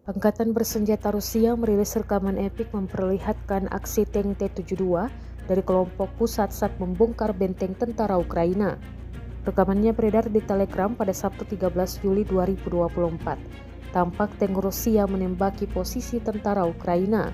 Angkatan bersenjata Rusia merilis rekaman epik memperlihatkan aksi tank T-72 dari kelompok pusat saat membongkar benteng tentara Ukraina. Rekamannya beredar di Telegram pada Sabtu 13 Juli 2024. Tampak tank Rusia menembaki posisi tentara Ukraina.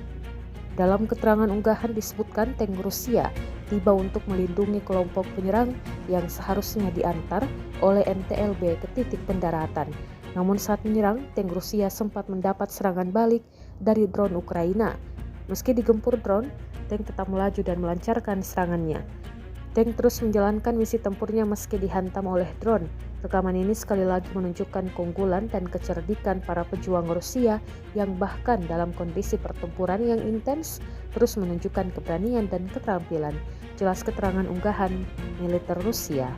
Dalam keterangan unggahan disebutkan tank Rusia tiba untuk melindungi kelompok penyerang yang seharusnya diantar oleh MTLB ke titik pendaratan. Namun saat menyerang, tank Rusia sempat mendapat serangan balik dari drone Ukraina. Meski digempur drone, tank tetap melaju dan melancarkan serangannya. Tank terus menjalankan misi tempurnya meski dihantam oleh drone. Rekaman ini sekali lagi menunjukkan keunggulan dan kecerdikan para pejuang Rusia yang bahkan dalam kondisi pertempuran yang intens terus menunjukkan keberanian dan keterampilan. Jelas keterangan unggahan militer Rusia.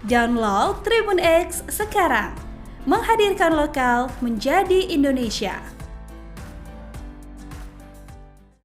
Download Tribun X sekarang, menghadirkan lokal menjadi Indonesia.